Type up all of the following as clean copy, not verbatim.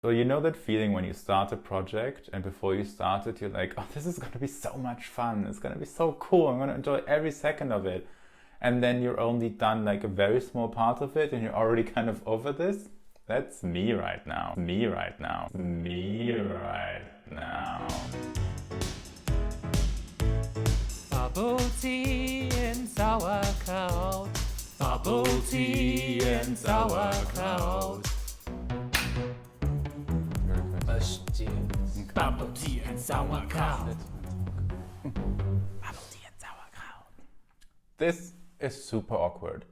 So you know that feeling when you start a project and before you start it, you're like, oh, this is going to be so much fun. It's going to be so cool. I'm going to enjoy every second of it. And then you're only done like a very small part of it and you're already kind of over this. That's me right now. Me right now. Me right now. Bubble tea and sauerkraut. Bubble tea and sauerkraut. Bubble tea and sauerkraut. Bubble tea and sauerkraut. This is super awkward,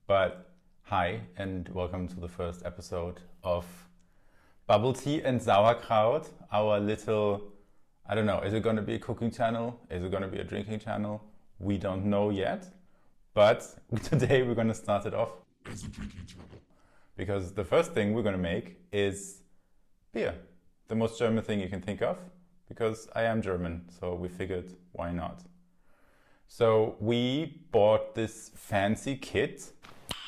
but hi and welcome to the first episode of Bubble Tea and Sauerkraut, our little, I don't know, is it going to be a cooking channel? Is it going to be a drinking channel? We don't know yet, but today we're going to start it off as a drinking channel. Because the first thing we're going to make is beer. The most German thing you can think of, because I am German, so we figured why not. So we bought this fancy kit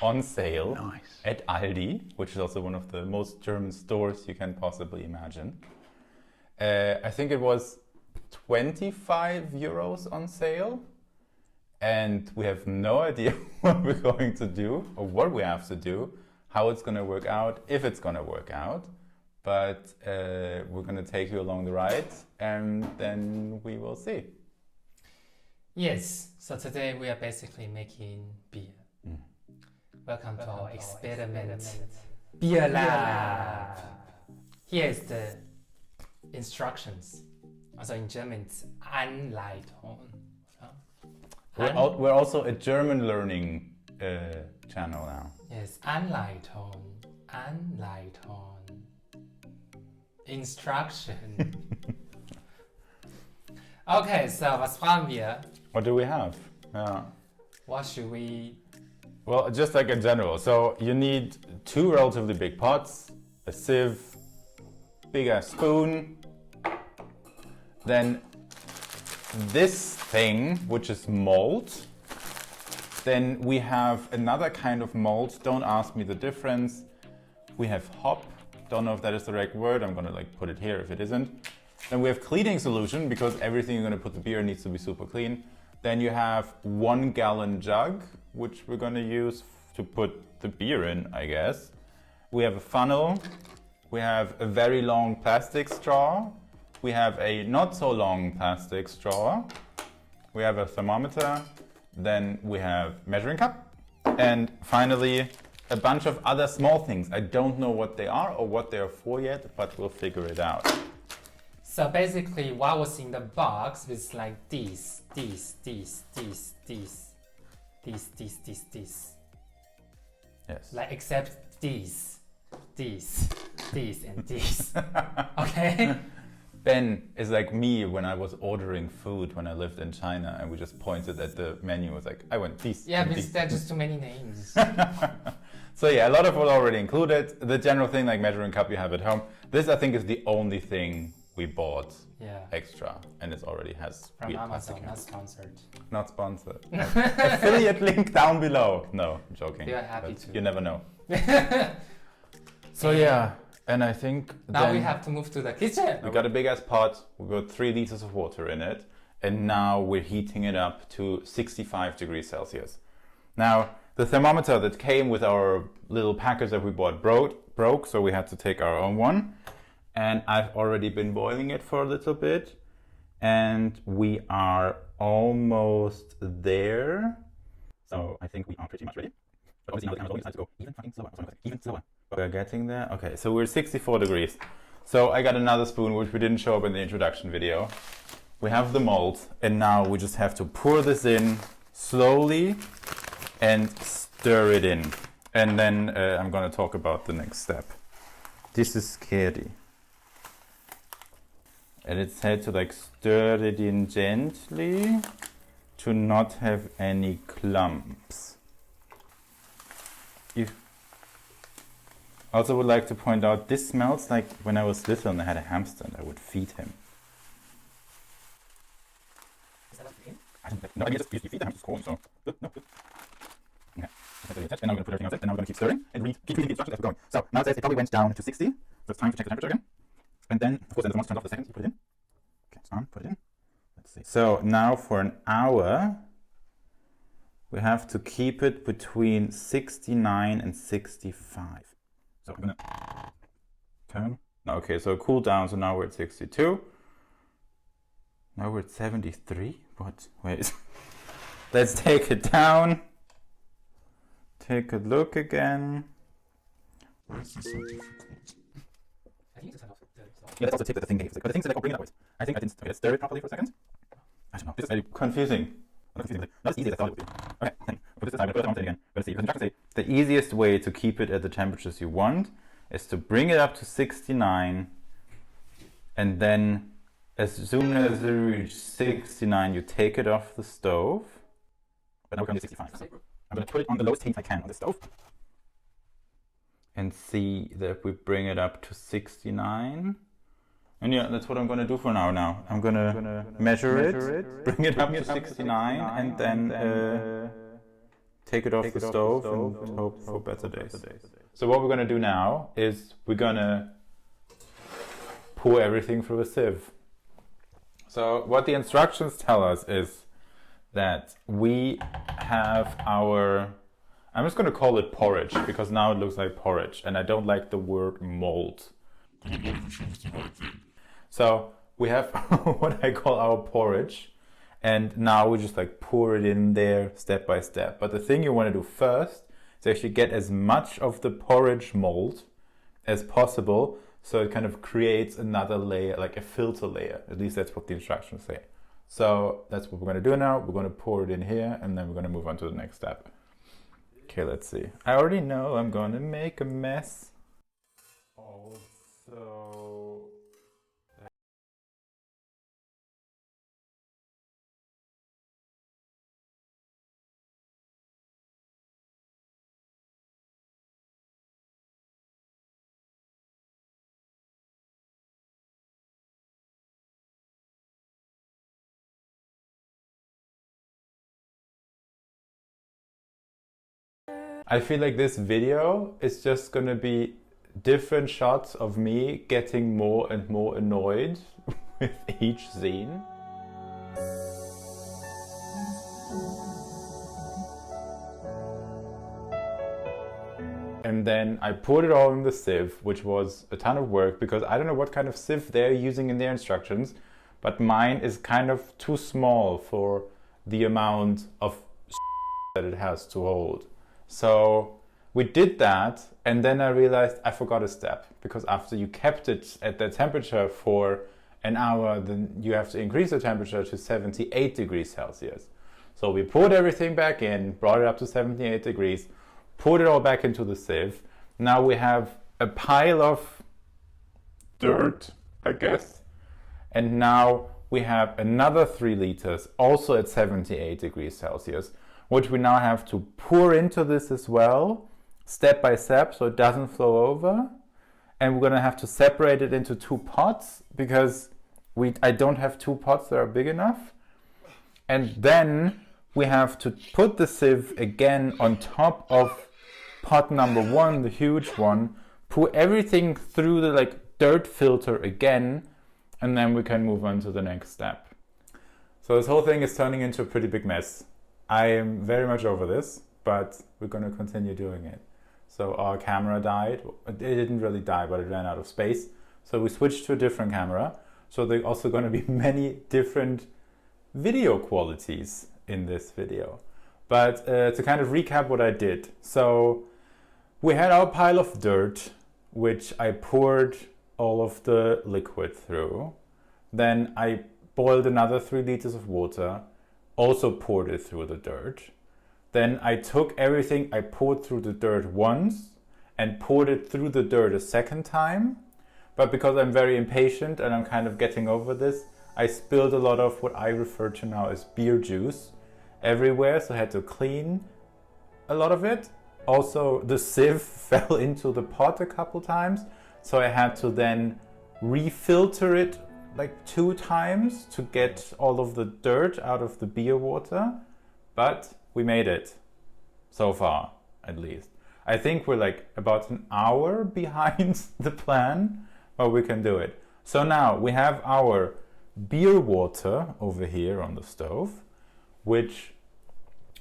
on sale at Aldi, which is also one of the most German stores you can possibly imagine. I think it was 25 euros on sale, and we have no idea what we're going to do or what we have to do, how it's going to work out, if it's going to work out. But we're going to take you along the ride and then we will see. Yes, so today we are basically making beer. Welcome to our experiment Beer Lab. Here is the instructions. Also in German it's Anleitung. We're also a German learning channel now. Yes, Anleitung. Anleitung. Instruction. Okay, so was brauchen wir? What do we have? Yeah. What should we? Well, just like in general. So you need two relatively big pots, a sieve, bigger spoon, then this thing, which is malt. Then we have another kind of malt. Don't ask me the difference. We have hop. Don't know if that is the right word. I'm gonna put it here if it isn't. Then we have cleaning solution because everything you're gonna put the beer in needs to be super clean. Then you have 1 gallon jug, which we're gonna use to put the beer in, I guess. We have a funnel. We have a very long plastic straw. We have a not so long plastic straw. We have a thermometer. Then we have measuring cup. And finally, a bunch of other small things. I don't know what they are or what they are for yet, but we'll figure it out. So basically what was in the box was like this. Yes. Like except this, and this. Okay? Ben is like me when I was ordering food when I lived in China and we just pointed at the menu. It was like, I want this. Yeah, because there are just too many names. So yeah, a lot of it already included. The general thing like measuring cup you have at home. This I think is the only thing we bought extra, and it already has from weird Amazon, plastic not sponsored. Not sponsored. Affiliate link down below. No, I'm joking. We are happy to. You never know. So yeah, and I think now we have to move to the kitchen. We got a big ass pot. We got 3 liters of water in it, and now we're heating it up to 65 degrees Celsius. Now the thermometer that came with our little package that we bought broke, so we had to take our own one. And I've already been boiling it for a little bit, and we are almost there. So I think we are pretty much ready. But obviously now the camera's going to go even fucking slower. Even slower. We're getting there. Okay, so we're 64 degrees. So I got another spoon, which we didn't show up in the introduction video. We have the malt, and now we just have to pour this in slowly and stir it in. And then I'm going to talk about the next step. This is scary. And it said to stir it in gently to not have any clumps. You also would like to point out this smells like when I was little and I had a hamster and I would feed him. Is that a thing? I don't know. No, I mean, you feed the hamster's corn, so. No. Yeah. And now we're going to put everything else in, and now we're going to keep stirring and keep reading the instructions as we're going. So now it says it probably went down to 60, so it's time to check the temperature again. And then, of course, then the thermometer turns off the second, you put it in. Okay, it's on, put it in. Let's see. So now for an hour, we have to keep it between 69 and 65. So I'm going to turn. No, okay, so cool down, so now we're at 62. Now we're at 73. What? Wait. Let's take it down. Take a look again. Why is this so difficult? I think it's kind of yeah, let's also take the thing gave. But the thing said, like, oh, bring it upwards. I think I didn't stir it properly for a second. I don't know. This is very confusing. Not as easy as I thought it would be. Okay, then put this aside. I'm going to put it on again. Let's see. Because instructions say the easiest way to keep it at the temperatures you want is to bring it up to 69, and then as soon as you reach 69, you take it off the stove. But now we're going to 65. So I'm going to put it on the lowest heat I can on the stove. And see that we bring it up to 69. And yeah, that's what I'm going to do for now. I'm going to measure it, bring it up to 69, and then take it off the stove and hope for better days. So what we're going to do now is we're going to pour everything through a sieve. So what the instructions tell us is that we have our, I'm just going to call it porridge because now it looks like porridge and I don't like the word mold. So we have what I call our porridge, and now we just like pour it in there step by step. But the thing you want to do first is actually get as much of the porridge mold as possible, so it kind of creates another layer, like a filter layer. At least that's what the instructions say. So that's what we're going to do now. We're going to pour it in here, and then we're going to move on to the next step. Okay, let's see. I already know I'm going to make a mess. Also, I feel like this video is just going to be different shots of me getting more and more annoyed with each scene. And then I put it all in the sieve, which was a ton of work because I don't know what kind of sieve they're using in their instructions, but mine is kind of too small for the amount of that it has to hold. So we did that, and then I realized I forgot a step, because after you kept it at that temperature for an hour, then you have to increase the temperature to 78 degrees Celsius. So we poured everything back in, brought it up to 78 degrees, poured it all back into the sieve. Now we have a pile of dirt, I guess. And now we have another 3 liters, also at 78 degrees Celsius, which we now have to pour into this as well, step by step, so it doesn't flow over. And we're gonna have to separate it into 2 pots because I don't have 2 pots that are big enough. And then we have to put the sieve again on top of pot number 1, the huge one, pour everything through the dirt filter again, and then we can move on to the next step. So this whole thing is turning into a pretty big mess. I am very much over this, but we're going to continue doing it. So our camera died. It didn't really die, but it ran out of space. So we switched to a different camera. So there are also going to be many different video qualities in this video. But to kind of recap what I did. So we had our pile of dirt, which I poured all of the liquid through. Then I boiled another 3 liters of water, also poured it through the dirt. Then I took everything I poured through the dirt once and poured it through the dirt a second time. But because I'm very impatient and I'm kind of getting over this, I spilled a lot of what I refer to now as beer juice everywhere, so I had to clean a lot of it. Also, the sieve fell into the pot a couple times, so I had to then refilter it 2 times to get all of the dirt out of the beer water. But we made it so far. at least. I think we're like about an hour behind the plan, but we can do it. So now we have our beer water over here on the stove, which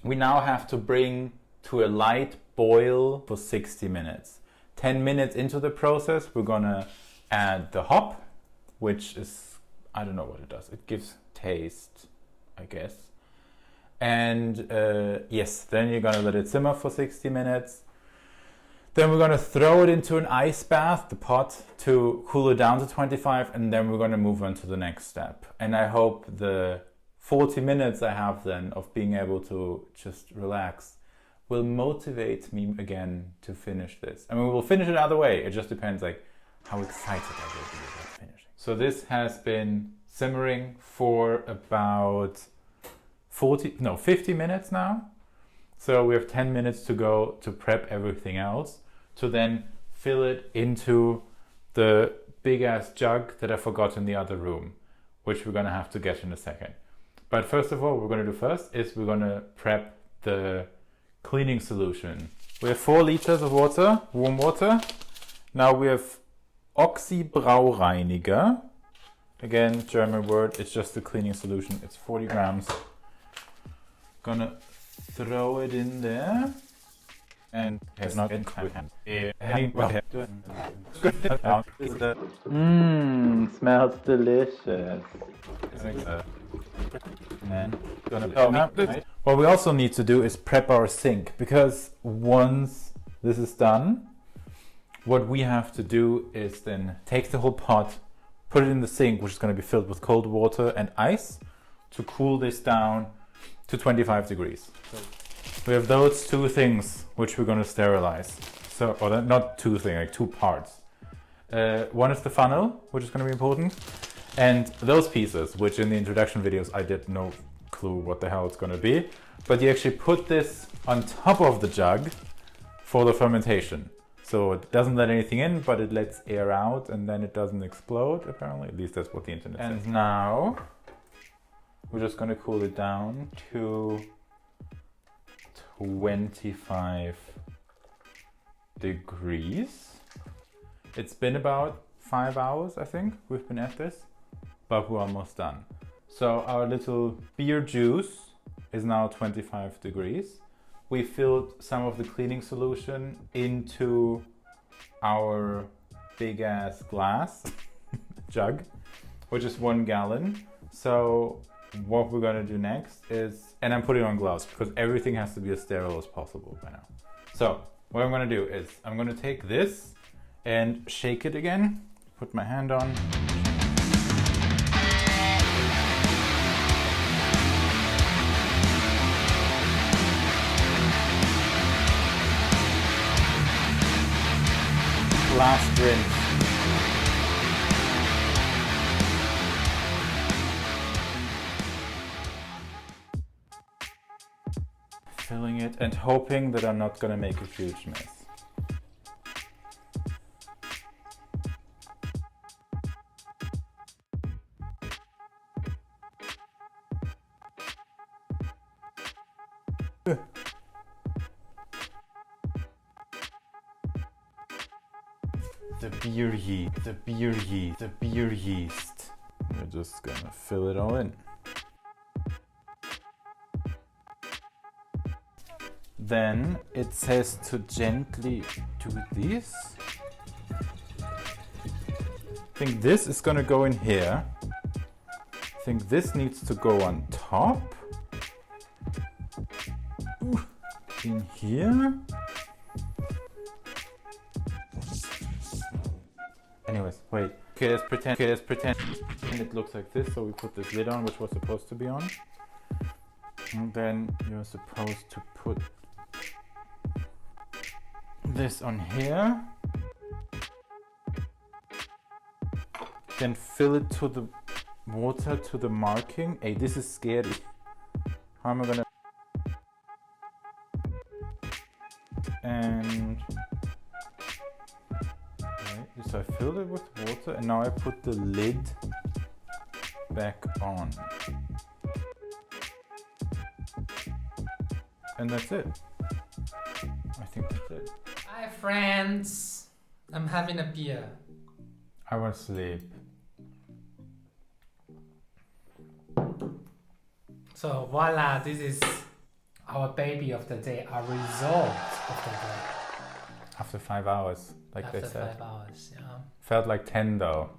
we now have to bring to a light boil for 60 minutes. 10 minutes into the process, we're gonna add the hop, which is, I don't know what it does. It gives taste, I guess. And yes, then you're gonna let it simmer for 60 minutes. Then we're gonna throw it into an ice bath, the pot, to cool it down to 25, and then we're gonna move on to the next step. And I hope the 40 minutes I have then of being able to just relax will motivate me again to finish this. I mean, we'll finish it either way. It just depends like how excited I will be about finishing. So this has been simmering for about 50 minutes now. So we have 10 minutes to go to prep everything else, to then fill it into the big ass jug that I forgot in the other room, which we're gonna have to get in a second. But first of all, what we're gonna do first is we're gonna prep the cleaning solution. We have 4 liters of water, warm water. Now we have Oxy-Braureiniger. Again, German word, it's just the cleaning solution. It's 40 grams. Gonna throw it in there. And it's not in smells delicious. What we also need to do is prep our sink, because once this is done, what we have to do is then take the whole pot, put it in the sink, which is going to be filled with cold water and ice to cool this down to 25 degrees. So we have those 2 things which we're going to sterilize. So, or not 2 things, like 2 parts. One is the funnel, which is going to be important. And those pieces, which in the introduction videos I did no clue what the hell it's going to be. But you actually put this on top of the jug for the fermentation. So it doesn't let anything in, but it lets air out and then it doesn't explode, apparently. At least that's what the internet says. And now we're just going to cool it down to 25 degrees. It's been about 5 hours, I think, we've been at this, but we're almost done. So our little beer juice is now 25 degrees. We filled some of the cleaning solution into our big ass glass jug, which is 1 gallon. So what we're gonna do next is, and I'm putting on gloves because everything has to be as sterile as possible by now. So what I'm gonna do is I'm gonna take this and shake it again, put my hand on. Last rinse. Filling it and hoping that I'm not gonna make a huge mess. The beer yeast, the beer yeast, the beer yeast. We're just gonna fill it all in. Then it says to gently do this. I think this is gonna go in here. I think this needs to go on top. In here. Anyways, wait. Okay, let's pretend. And it looks like this, so we put this lid on, which was supposed to be on. And then you're supposed to put this on here. Then fill it to the water, to the marking. Hey, this is scary. How am I gonna... And... So I filled it with water and now I put the lid back on. And that's it. I think Hi friends, I'm having a beer. I want to sleep. So voila, this is our baby of the day, our result of the day. After 5 hours, like After they said. 5 hours, yeah. Felt like 10 though.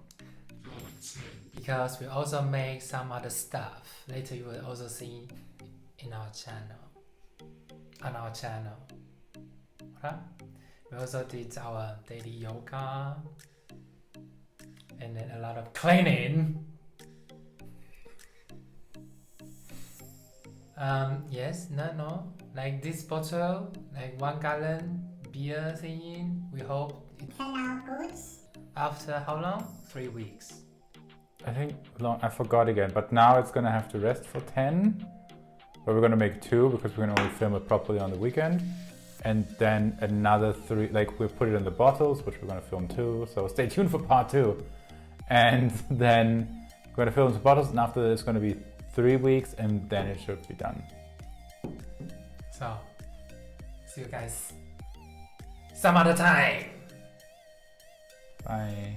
Because we also make some other stuff. Later you will also see in our channel. On our channel. Right? We also did our daily yoga. And then a lot of cleaning. Yes, no. Like this bottle, like 1 gallon beer thing. We hope it turn out good. after how long? 3 weeks. I think long, I forgot again, but now it's gonna have to rest for 10. But we're gonna make 2 because we're gonna only film it properly on the weekend. And then another 3, like we put it in the bottles, which we're gonna film too. So stay tuned for part 2. And then we're gonna film the bottles, and after that it's gonna be 3 weeks, and then it should be done. So, see you guys some other time. Bye.